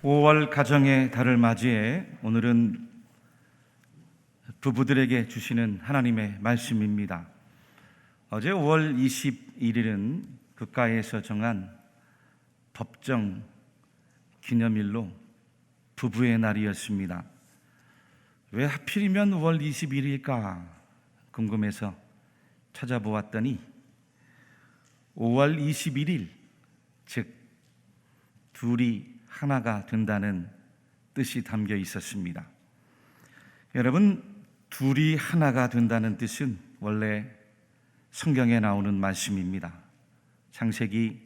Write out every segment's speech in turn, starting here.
5월 가정의 달을 맞이해 오늘은 부부들에게 주시는 하나님의 말씀입니다. 어제 5월 21일은 국가에서 정한 법정 기념일로 부부의 날이었습니다. 왜 하필이면 5월 21일일까 궁금해서 찾아보았더니 5월 21일, 즉 둘이 하나가 된다는 뜻이 담겨 있었습니다. 여러분, 둘이 하나가 된다는 뜻은 원래 성경에 나오는 말씀입니다. 창세기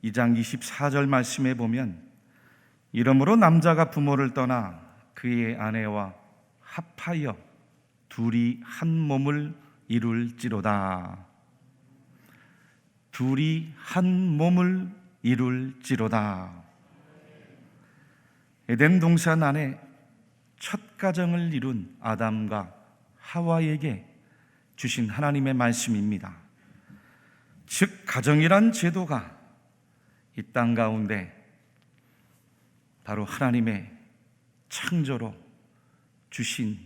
2장 24절 말씀에 보면 이러므로 남자가 부모를 떠나 그의 아내와 합하여 둘이 한 몸을 이룰지로다. 둘이 한 몸을 이룰지로다. 에덴 동산 안에 첫 가정을 이룬 아담과 하와에게 주신 하나님의 말씀입니다. 즉 가정이란 제도가 이 땅 가운데 바로 하나님의 창조로 주신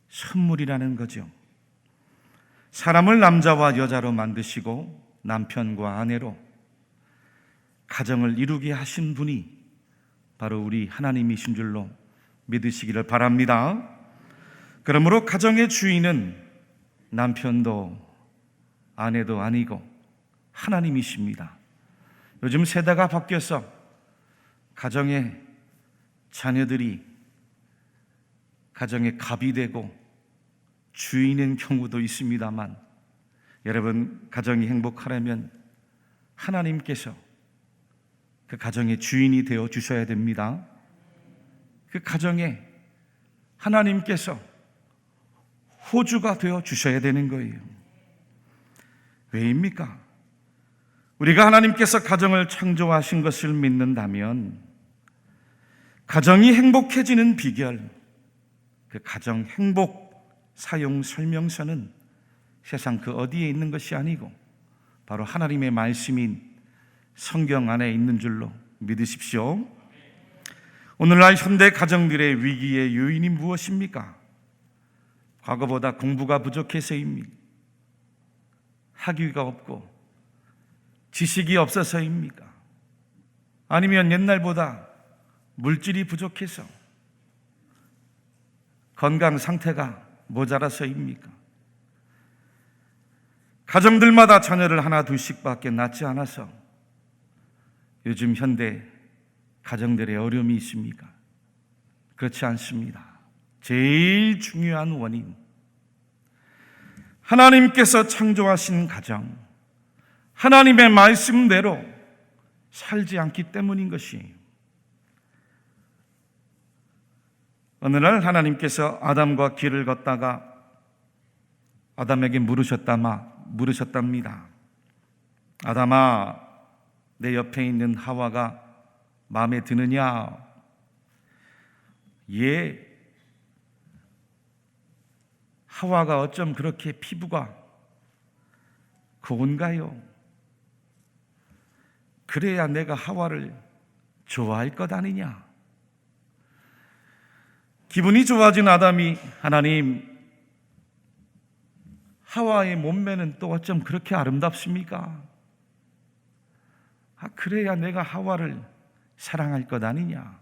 선물이라는 거죠. 사람을 남자와 여자로 만드시고 남편과 아내로 가정을 이루게 하신 분이 바로 우리 하나님이신 줄로 믿으시기를 바랍니다. 그러므로 가정의 주인은 남편도 아내도 아니고 하나님이십니다. 요즘 세대가 바뀌어서 가정의 자녀들이 가정의 갑이 되고 주인인 경우도 있습니다만, 여러분, 가정이 행복하려면 하나님께서 그 가정의 주인이 되어 주셔야 됩니다. 그 가정에 하나님께서 호주가 되어 주셔야 되는 거예요. 왜입니까? 우리가 하나님께서 가정을 창조하신 것을 믿는다면 가정이 행복해지는 비결, 그 가정 행복 사용 설명서는 세상 그 어디에 있는 것이 아니고 바로 하나님의 말씀인 성경 안에 있는 줄로 믿으십시오. 오늘날 현대 가정들의 위기의 요인이 무엇입니까? 과거보다 공부가 부족해서입니까? 학위가 없고 지식이 없어서입니까? 아니면 옛날보다 물질이 부족해서 건강 상태가 모자라서입니까? 가정들마다 자녀를 하나 둘씩밖에 낳지 않아서 요즘 현대 가정들의 어려움이 있습니까? 그렇지 않습니다. 제일 중요한 원인, 하나님께서 창조하신 가정, 하나님의 말씀대로 살지 않기 때문인 것이에요. 어느 날 하나님께서 아담과 길을 걷다가 아담에게 물으셨답니다. 아담아, 내 옆에 있는 하와가 마음에 드느냐? 예, 하와가 어쩜 그렇게 피부가 고운가요? 그래야 내가 하와를 좋아할 것 아니냐? 기분이 좋아진 아담이 하나님, 하와의 몸매는 또 어쩜 그렇게 아름답습니까? 그래야 내가 하와를 사랑할 것 아니냐?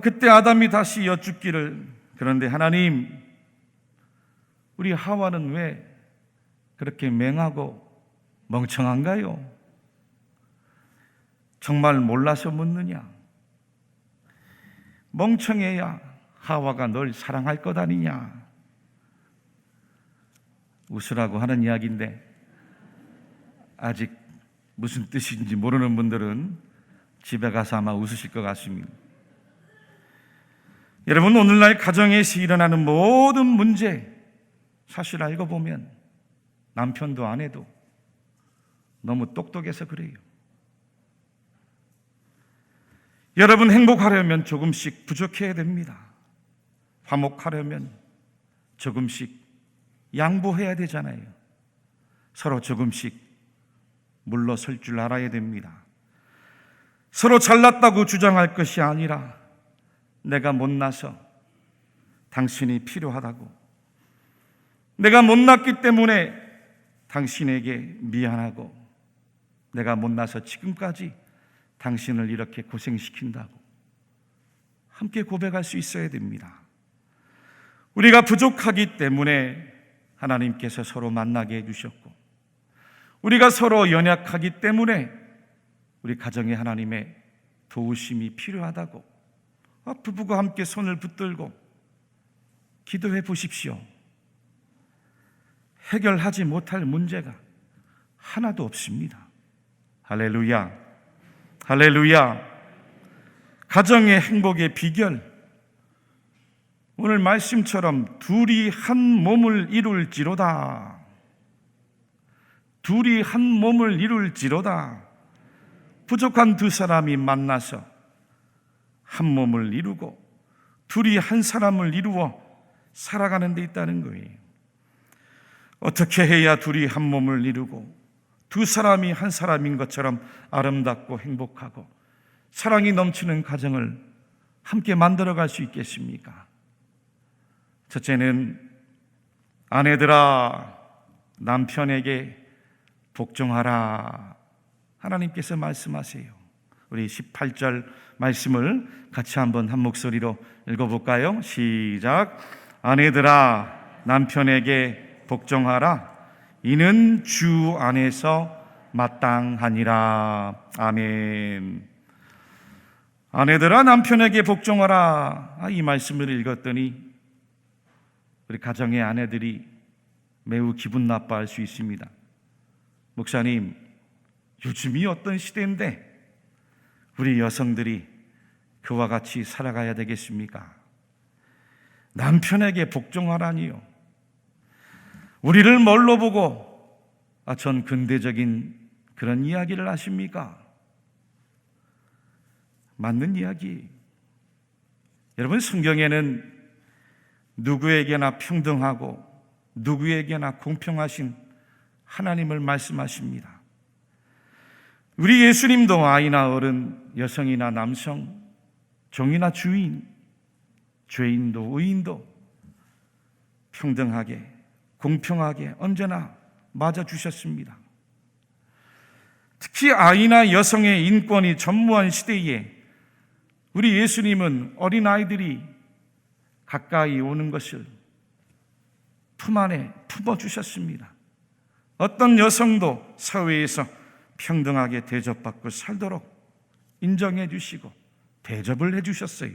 그때 아담이 다시 여쭙기를, 그런데 하나님, 우리 하와는 왜 그렇게 맹하고 멍청한가요? 정말 몰라서 묻느냐? 멍청해야 하와가 널 사랑할 것 아니냐? 웃으라고 하는 이야기인데 아직 무슨 뜻인지 모르는 분들은 집에 가서 아마 웃으실 것 같습니다. 여러분, 오늘날 가정에서 일어나는 모든 문제, 사실 알고 보면 남편도 아내도 너무 똑똑해서 그래요. 여러분, 행복하려면 조금씩 부족해야 됩니다. 화목하려면 조금씩 양보해야 되잖아요. 서로 조금씩 물러설 줄 알아야 됩니다. 서로 잘났다고 주장할 것이 아니라 내가 못나서 당신이 필요하다고, 내가 못났기 때문에 당신에게 미안하고, 내가 못나서 지금까지 당신을 이렇게 고생시킨다고 함께 고백할 수 있어야 됩니다. 우리가 부족하기 때문에 하나님께서 서로 만나게 해주셨고, 우리가 서로 연약하기 때문에 우리 가정에 하나님의 도우심이 필요하다고 부부가 함께 손을 붙들고 기도해 보십시오. 해결하지 못할 문제가 하나도 없습니다. 할렐루야, 할렐루야. 가정의 행복의 비결, 오늘 말씀처럼 둘이 한 몸을 이룰지로다. 둘이 한 몸을 이룰지로다. 부족한 두 사람이 만나서 한 몸을 이루고 둘이 한 사람을 이루어 살아가는 데 있다는 거예요. 어떻게 해야 둘이 한 몸을 이루고 두 사람이 한 사람인 것처럼 아름답고 행복하고 사랑이 넘치는 가정을 함께 만들어갈 수 있겠습니까? 첫째는, 아내들아 남편에게 복종하라. 하나님께서 말씀하세요. 우리 18절 말씀을 같이 한번 한 목소리로 읽어볼까요? 시작. 아내들아 남편에게 복종하라. 이는 주 안에서 마땅하니라. 아멘. 아내들아 남편에게 복종하라. 이 말씀을 읽었더니 우리 가정의 아내들이 매우 기분 나빠할 수 있습니다. 목사님, 요즘이 어떤 시대인데 우리 여성들이 그와 같이 살아가야 되겠습니까? 남편에게 복종하라니요. 우리를 뭘로 보고 전 근대적인 그런 이야기를 하십니까? 맞는 이야기. 여러분, 성경에는 누구에게나 평등하고 누구에게나 공평하신 하나님을 말씀하십니다. 우리 예수님도 아이나 어른, 여성이나 남성, 종이나 주인, 죄인도 의인도 평등하게 공평하게 언제나 맞아주셨습니다. 특히 아이나 여성의 인권이 전무한 시대에 우리 예수님은 어린아이들이 가까이 오는 것을 품 안에 품어주셨습니다. 어떤 여성도 사회에서 평등하게 대접받고 살도록 인정해 주시고 대접을 해 주셨어요.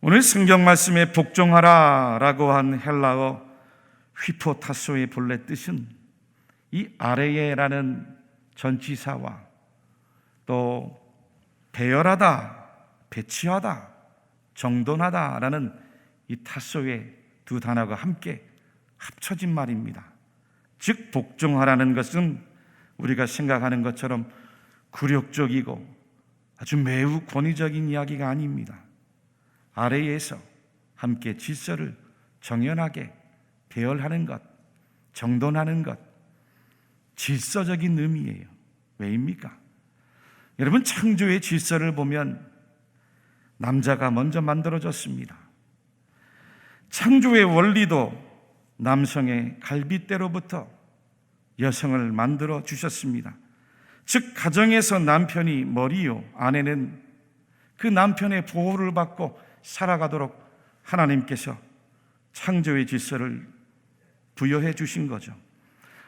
오늘 성경 말씀에 복종하라 라고 한 헬라어 휘포타소의 본래 뜻은 이 아레예라는 전치사와 또 배열하다, 배치하다, 정돈하다 라는 이 타소의 두 단어가 함께 합쳐진 말입니다. 즉 복종하라는 것은 우리가 생각하는 것처럼 굴욕적이고 아주 매우 권위적인 이야기가 아닙니다. 아래에서 함께 질서를 정연하게 배열하는 것, 정돈하는 것, 질서적인 의미예요. 왜입니까? 여러분, 창조의 질서를 보면 남자가 먼저 만들어졌습니다. 창조의 원리도 남성의 갈빗대로부터 여성을 만들어 주셨습니다. 즉 가정에서 남편이 머리요, 아내는 그 남편의 보호를 받고 살아가도록 하나님께서 창조의 질서를 부여해 주신 거죠.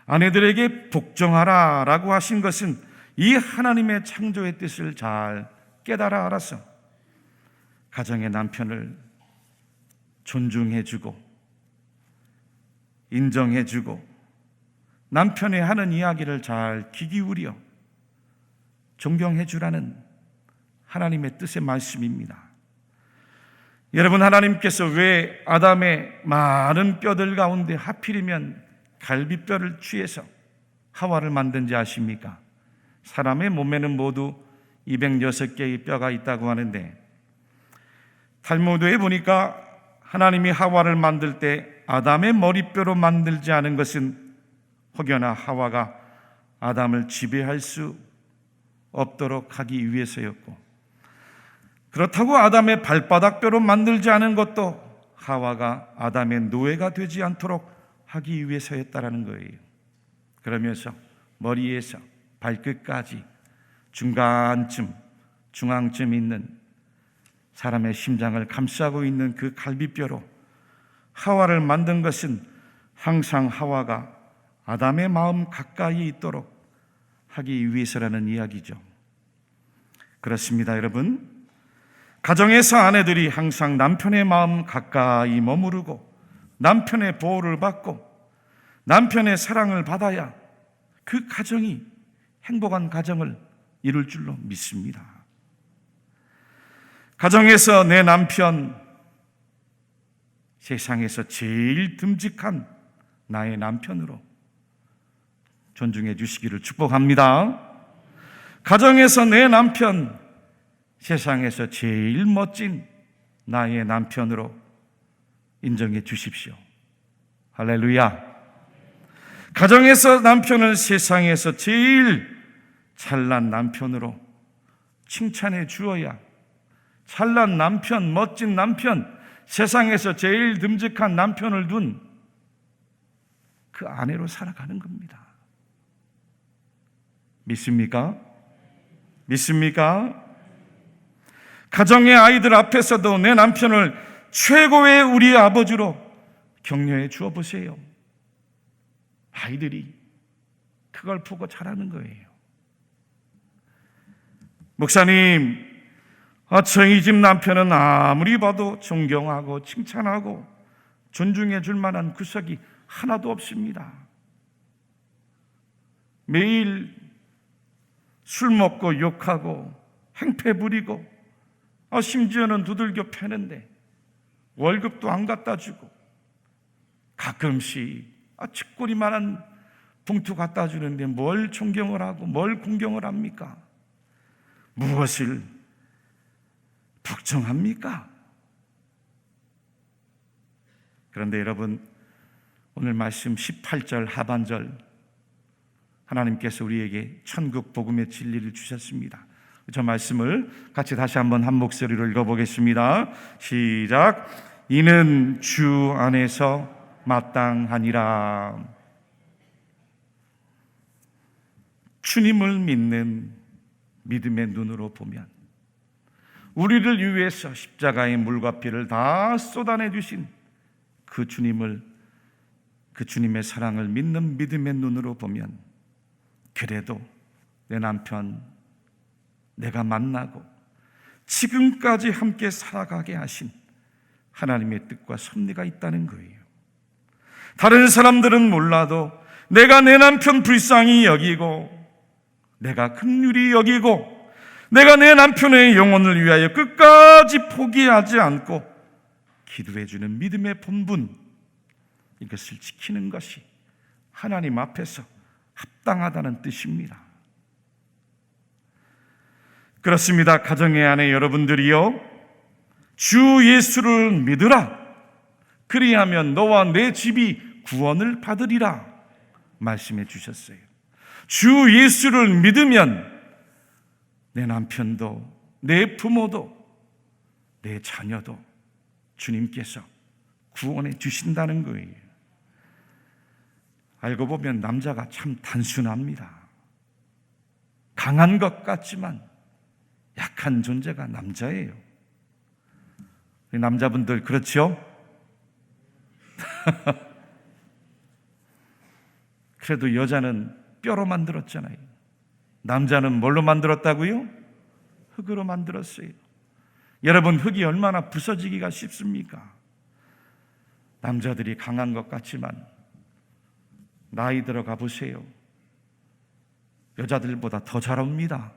아내들에게 복종하라 라고 하신 것은 이 하나님의 창조의 뜻을 잘 깨달아 알아서 가정의 남편을 존중해주고 인정해주고 남편이 하는 이야기를 잘 귀 기울여 존경해주라는 하나님의 뜻의 말씀입니다. 여러분, 하나님께서 왜 아담의 많은 뼈들 가운데 하필이면 갈비뼈를 취해서 하와를 만든지 아십니까? 사람의 몸에는 모두 206개의 뼈가 있다고 하는데 탈무드에 보니까 하나님이 하와를 만들 때 아담의 머리뼈로 만들지 않은 것은 혹여나 하와가 아담을 지배할 수 없도록 하기 위해서였고, 그렇다고 아담의 발바닥뼈로 만들지 않은 것도 하와가 아담의 노예가 되지 않도록 하기 위해서였다라는 거예요. 그러면서 머리에서 발끝까지 중앙쯤 있는 사람의 심장을 감싸고 있는 그 갈비뼈로 하와를 만든 것은 항상 하와가 아담의 마음 가까이 있도록 하기 위해서라는 이야기죠. 그렇습니다, 여러분. 가정에서 아내들이 항상 남편의 마음 가까이 머무르고 남편의 보호를 받고 남편의 사랑을 받아야 그 가정이 행복한 가정을 이룰 줄로 믿습니다. 가정에서 내 남편, 세상에서 제일 듬직한 나의 남편으로 존중해 주시기를 축복합니다. 가정에서 내 남편, 세상에서 제일 멋진 나의 남편으로 인정해 주십시오. 할렐루야. 가정에서 남편을 세상에서 제일 찬란 남편으로 칭찬해 주어야 찬란 남편, 멋진 남편, 세상에서 제일 듬직한 남편을 둔 그 아내로 살아가는 겁니다. 믿습니까? 믿습니까? 가정의 아이들 앞에서도 내 남편을 최고의 우리 아버지로 격려해 주어 보세요. 아이들이 그걸 보고 자라는 거예요. 목사님, 저희 집 남편은 아무리 봐도 존경하고 칭찬하고 존중해 줄 만한 구석이 하나도 없습니다. 매일 술 먹고 욕하고 행패 부리고 심지어는 두들겨 패는데 월급도 안 갖다 주고 가끔씩 칡꼬리만한 봉투 갖다 주는데 뭘 존경을 하고 뭘 공경을 합니까? 무엇을 복종합니까? 그런데 여러분, 오늘 말씀 18절 하반절, 하나님께서 우리에게 천국 복음의 진리를 주셨습니다. 저 말씀을 같이 다시 한번 한 목소리로 읽어보겠습니다. 시작. 이는 주 안에서 마땅하니라. 주님을 믿는 믿음의 눈으로 보면 우리를 위해서 십자가의 물과 피를 다 쏟아내 주신 그 주님의 사랑을 믿는 믿음의 눈으로 보면, 그래도 내 남편 내가 만나고 지금까지 함께 살아가게 하신 하나님의 뜻과 섭리가 있다는 거예요. 다른 사람들은 몰라도 내가 내 남편 불쌍히 여기고 내가 긍휼히 여기고 내가 내 남편의 영혼을 위하여 끝까지 포기하지 않고 기도해주는 믿음의 본분, 이것을 지키는 것이 하나님 앞에서 합당하다는 뜻입니다. 그렇습니다. 가정의 아내 여러분들이요, 주 예수를 믿으라. 그리하면 너와 내 집이 구원을 받으리라 말씀해 주셨어요. 주 예수를 믿으면 내 남편도 내 부모도 내 자녀도 주님께서 구원해 주신다는 거예요. 알고 보면 남자가 참 단순합니다. 강한 것 같지만 약한 존재가 남자예요. 남자분들 그렇죠? 그래도 여자는 뼈로 만들었잖아요. 남자는 뭘로 만들었다고요? 흙으로 만들었어요. 여러분, 흙이 얼마나 부서지기가 쉽습니까? 남자들이 강한 것 같지만 나이 들어가 보세요. 여자들보다 더 자랍니다.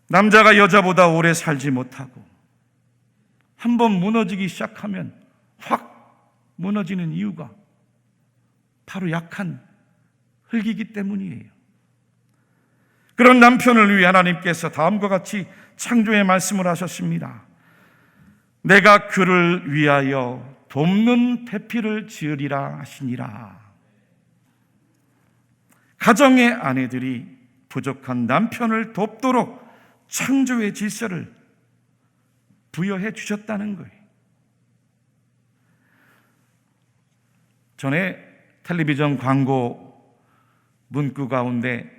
남자가 여자보다 오래 살지 못하고 한번 무너지기 시작하면 확 무너지는 이유가 바로 약한 흙이기 때문이에요. 그런 남편을 위해 하나님께서 다음과 같이 창조의 말씀을 하셨습니다. 내가 그를 위하여 돕는 배필을 지으리라 하시니라. 가정의 아내들이 부족한 남편을 돕도록 창조의 질서를 부여해 주셨다는 거예요. 전에 텔레비전 광고 문구 가운데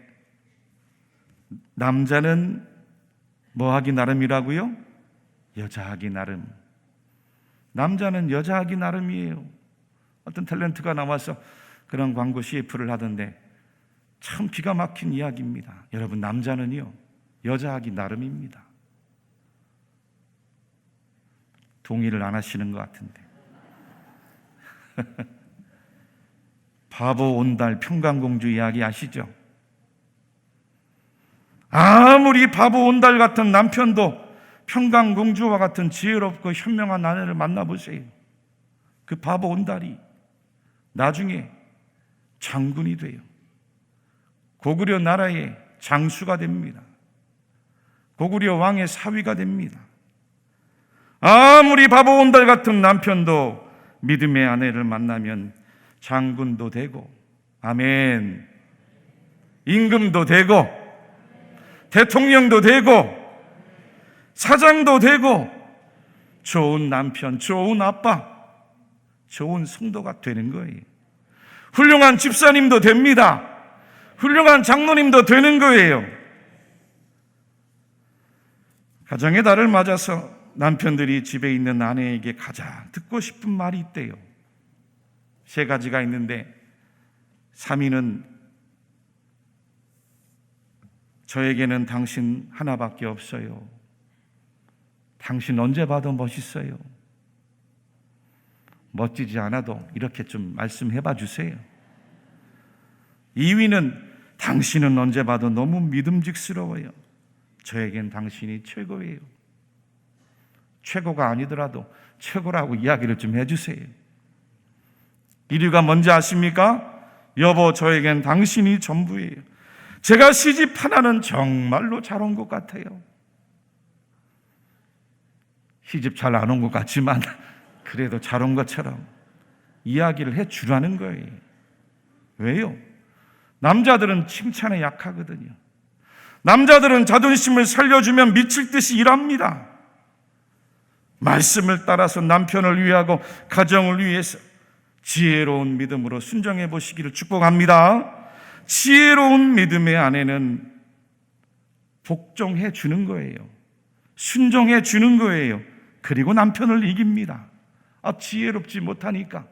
남자는 뭐 하기 나름이라고요? 여자하기 나름. 남자는 여자하기 나름이에요. 어떤 탤런트가 나와서 그런 광고 CF를 하던데 참 기가 막힌 이야기입니다. 여러분, 남자는요 여자하기 나름입니다. 동의를 안 하시는 것 같은데. 바보 온달 평강공주 이야기 아시죠? 아무리 바보 온달 같은 남편도 평강공주와 같은 지혜롭고 현명한 아내를 만나보세요. 그 바보 온달이 나중에 장군이 돼요. 고구려 나라의 장수가 됩니다. 고구려 왕의 사위가 됩니다. 아무리 바보 온달 같은 남편도 믿음의 아내를 만나면 장군도 되고, 아멘, 임금도 되고, 대통령도 되고, 사장도 되고, 좋은 남편, 좋은 아빠, 좋은 성도가 되는 거예요. 훌륭한 집사님도 됩니다. 훌륭한 장로님도 되는 거예요. 가정의 달을 맞아서 남편들이 집에 있는 아내에게 가장 듣고 싶은 말이 있대요. 3가지가 있는데 3위는 저에게는 당신 하나밖에 없어요. 당신 언제 봐도 멋있어요. 멋지지 않아도 이렇게 좀 말씀해 봐 주세요. 2위는 당신은 언제 봐도 너무 믿음직스러워요. 저에겐 당신이 최고예요. 최고가 아니더라도 최고라고 이야기를 좀 해주세요. 1위가 뭔지 아십니까? 여보, 저에겐 당신이 전부예요. 제가 시집 하나는 정말로 잘 온 것 같아요. 시집 잘 안 온 것 같지만 그래도 잘 온 것처럼 이야기를 해주라는 거예요. 왜요? 남자들은 칭찬에 약하거든요. 남자들은 자존심을 살려주면 미칠 듯이 일합니다. 말씀을 따라서 남편을 위하고 가정을 위해서 지혜로운 믿음으로 순종해 보시기를 축복합니다. 지혜로운 믿음의 아내는 복종해 주는 거예요. 순종해 주는 거예요. 그리고 남편을 이깁니다. 지혜롭지 못하니까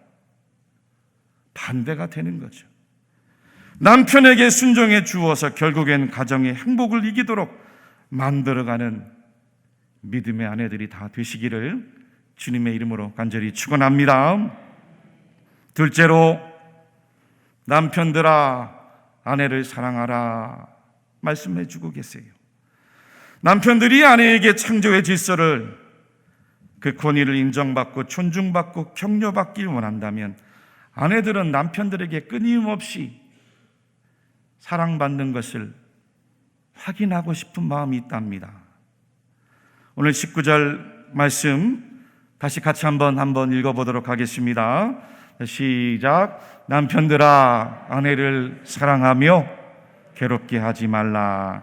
반대가 되는 거죠. 남편에게 순종해 주어서 결국엔 가정의 행복을 이기도록 만들어가는 믿음의 아내들이 다 되시기를 주님의 이름으로 간절히 축원합니다. 둘째로, 남편들아 아내를 사랑하라 말씀해 주고 계세요. 남편들이 아내에게 창조의 질서를, 그 권위를 인정받고 존중받고 격려받길 원한다면 아내들은 남편들에게 끊임없이 사랑받는 것을 확인하고 싶은 마음이 있답니다. 오늘 19절 말씀 다시 같이 한번 읽어보도록 하겠습니다. 시작. 남편들아 아내를 사랑하며 괴롭게 하지 말라.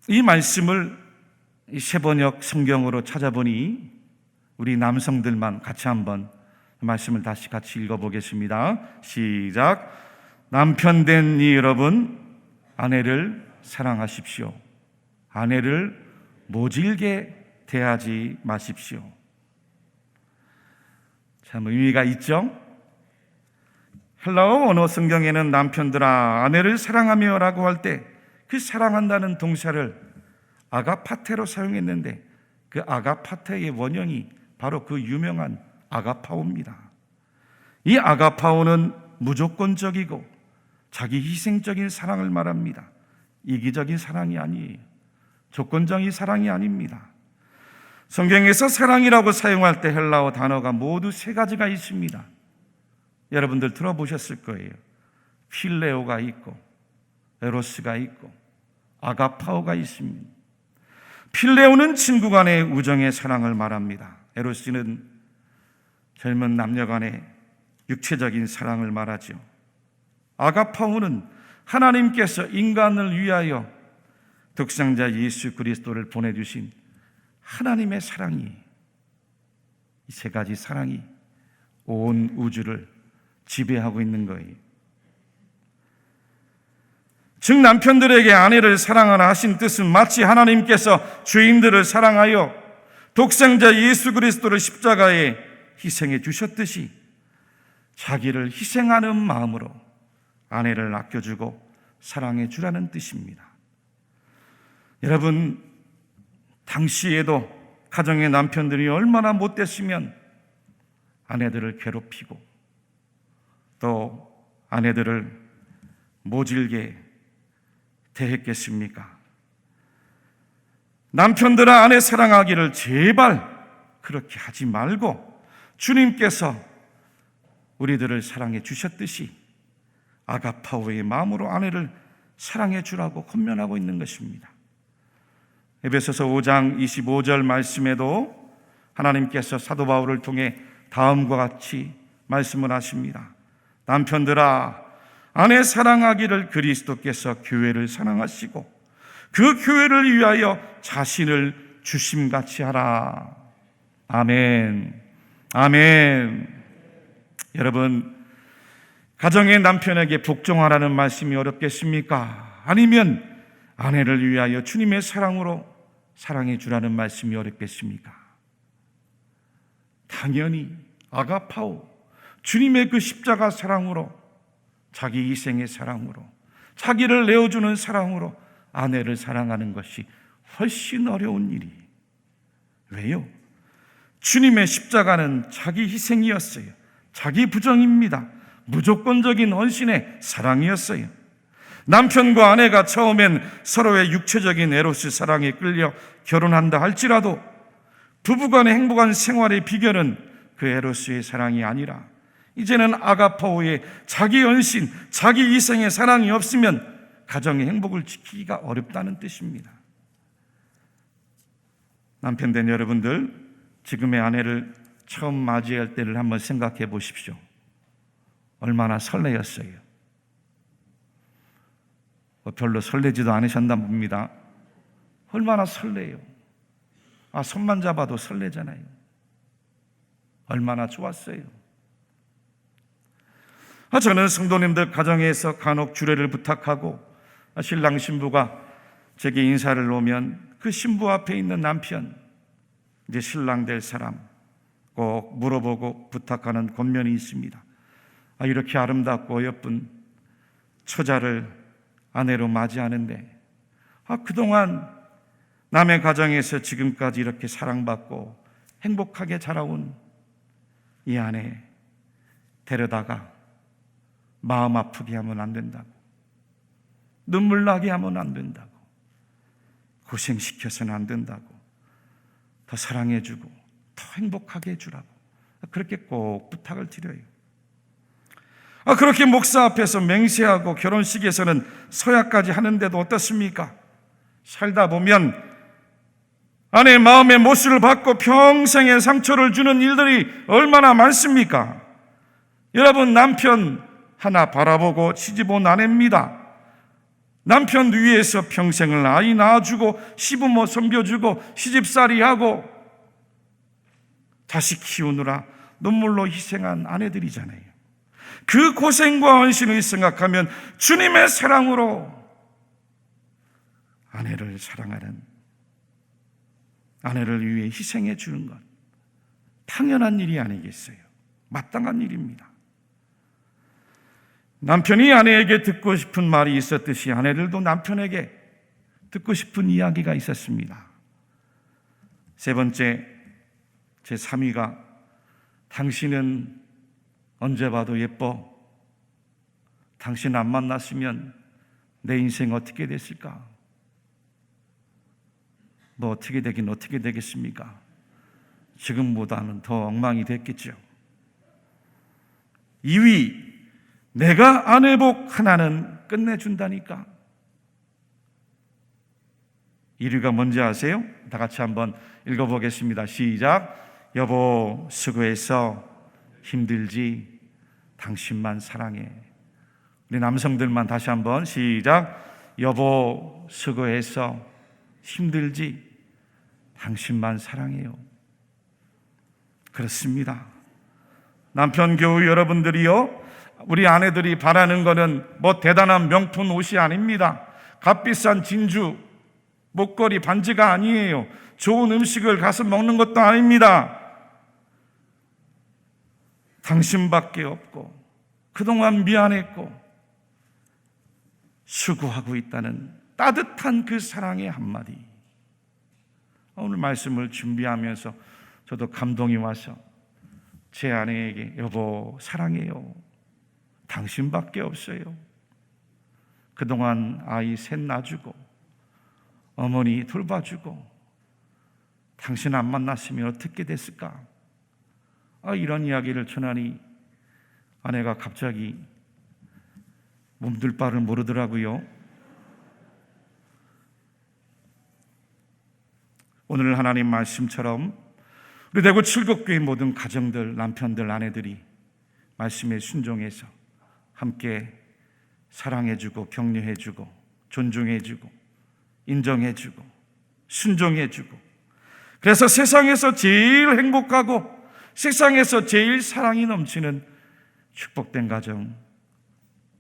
이 말씀을 세번역 성경으로 찾아보니 우리 남성들만 같이 한번 말씀을 다시 같이 읽어보겠습니다. 시작. 남편 된 이 여러분, 아내를 사랑하십시오. 아내를 모질게 대하지 마십시오. 참 의미가 있죠? 헬라어 언어 성경에는 남편들아 아내를 사랑하며 라고 할 때 그 사랑한다는 동사를 아가파테로 사용했는데 그 아가파테의 원형이 바로 그 유명한 아가파오입니다. 이 아가파오는 무조건적이고 자기 희생적인 사랑을 말합니다. 이기적인 사랑이 아니에요. 조건적인 사랑이 아닙니다. 성경에서 사랑이라고 사용할 때 헬라어 단어가 모두 3가지가 있습니다. 여러분들 들어보셨을 거예요. 필레오가 있고 에로스가 있고 아가파오가 있습니다. 필레오는 친구 간의 우정의 사랑을 말합니다. 에로스는 젊은 남녀 간의 육체적인 사랑을 말하죠. 아가파오는 하나님께서 인간을 위하여 독생자 예수 그리스도를 보내주신 하나님의 사랑이, 이 세 가지 사랑이 온 우주를 지배하고 있는 거예요. 즉 남편들에게 아내를 사랑하라 하신 뜻은 마치 하나님께서 죄인들을 사랑하여 독생자 예수 그리스도를 십자가에 희생해 주셨듯이 자기를 희생하는 마음으로 아내를 아껴주고 사랑해 주라는 뜻입니다. 여러분, 당시에도 가정의 남편들이 얼마나 못됐으면 아내들을 괴롭히고 또 아내들을 모질게 대했겠습니까? 남편들아, 아내 사랑하기를 제발 그렇게 하지 말고 주님께서 우리들을 사랑해 주셨듯이 아가파오의 마음으로 아내를 사랑해 주라고 권면하고 있는 것입니다. 에베소서 5장 25절 말씀에도 하나님께서 사도 바울을 통해 다음과 같이 말씀을 하십니다. 남편들아, 아내 사랑하기를 그리스도께서 교회를 사랑하시고 그 교회를 위하여 자신을 주심같이 하라. 아멘. 아멘. 여러분, 가정의 남편에게 복종하라는 말씀이 어렵겠습니까? 아니면 아내를 위하여 주님의 사랑으로 사랑해 주라는 말씀이 어렵겠습니까? 당연히 아가파오, 주님의 그 십자가 사랑으로, 자기 희생의 사랑으로, 자기를 내어주는 사랑으로 아내를 사랑하는 것이 훨씬 어려운 일이에요. 왜요? 주님의 십자가는 자기 희생이었어요. 자기 부정입니다. 무조건적인 헌신의 사랑이었어요. 남편과 아내가 처음엔 서로의 육체적인 에로스 사랑에 끌려 결혼한다 할지라도 부부간의 행복한 생활의 비결은 그 에로스의 사랑이 아니라 이제는 아가파오의 자기 헌신, 자기 희생의 사랑이 없으면 가정의 행복을 지키기가 어렵다는 뜻입니다. 남편 된 여러분들, 지금의 아내를 처음 맞이할 때를 한번 생각해 보십시오. 얼마나 설레었어요. 별로 설레지도 않으셨나 봅니다. 얼마나 설레요. 손만 잡아도 설레잖아요. 얼마나 좋았어요. 저는 성도님들 가정에서 간혹 주례를 부탁하고 신랑 신부가 제게 인사를 오면 그 신부 앞에 있는 남편, 이제 신랑 될 사람 꼭 물어보고 부탁하는 권면이 있습니다. 이렇게 아름답고 예쁜 처자를 아내로 맞이하는데 그동안 남의 가정에서 지금까지 이렇게 사랑받고 행복하게 자라온 이 아내 데려다가 마음 아프게 하면 안 된다고, 눈물 나게 하면 안 된다고, 고생시켜서는 안 된다고, 더 사랑해주고 더 행복하게 해주라고 그렇게 꼭 부탁을 드려요. 그렇게 목사 앞에서 맹세하고 결혼식에서는 서약까지 하는데도 어떻습니까? 살다 보면 아내의 마음의 모습을 받고 평생의 상처를 주는 일들이 얼마나 많습니까? 여러분, 남편 하나 바라보고 시집 온 아내입니다. 남편 위해서 평생을 아이 낳아주고 시부모 섬겨주고 시집살이하고 자식 키우느라 눈물로 희생한 아내들이잖아요. 그 고생과 헌신을 생각하면 주님의 사랑으로 아내를 사랑하는, 아내를 위해 희생해 주는 것 당연한 일이 아니겠어요? 마땅한 일입니다. 남편이 아내에게 듣고 싶은 말이 있었듯이 아내들도 남편에게 듣고 싶은 이야기가 있었습니다. 세 번째, 제 3위가 당신은 언제 봐도 예뻐. 당신 안 만났으면 내 인생 어떻게 됐을까? 뭐 어떻게 되긴 어떻게 되겠습니까? 지금보다는 더 엉망이 됐겠죠. 2위, 내가 아내 복 하나는 끝내준다니까. 1위가 뭔지 아세요? 다 같이 한번 읽어보겠습니다. 시작. 여보 수고했어. 힘들지? 당신만 사랑해. 우리 남성들만 다시 한번 시작. 여보 수고했어. 힘들지? 당신만 사랑해요. 그렇습니다. 남편 교우 여러분들이요, 우리 아내들이 바라는 거는 뭐 대단한 명품 옷이 아닙니다. 값비싼 진주, 목걸이, 반지가 아니에요. 좋은 음식을 가서 먹는 것도 아닙니다. 당신밖에 없고 그동안 미안했고 수고하고 있다는 따뜻한 그 사랑의 한마디. 오늘 말씀을 준비하면서 저도 감동이 와서 제 아내에게 여보 사랑해요. 당신밖에 없어요. 그동안 아이 셋 낳아주고 어머니 돌봐주고 당신 안 만났으면 어떻게 됐을까? 이런 이야기를 전하니 아내가 갑자기 몸둘 바를 모르더라고요. 오늘 하나님 말씀처럼 우리 대구 칠곡교회 모든 가정들, 남편들, 아내들이 말씀에 순종해서 함께 사랑해주고 격려해주고 존중해주고 인정해주고 순종해주고, 그래서 세상에서 제일 행복하고 세상에서 제일 사랑이 넘치는 축복된 가정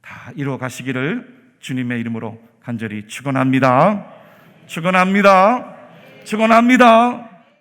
다 이루어 가시기를 주님의 이름으로 간절히 축원합니다. 축원합니다. 축원합니다.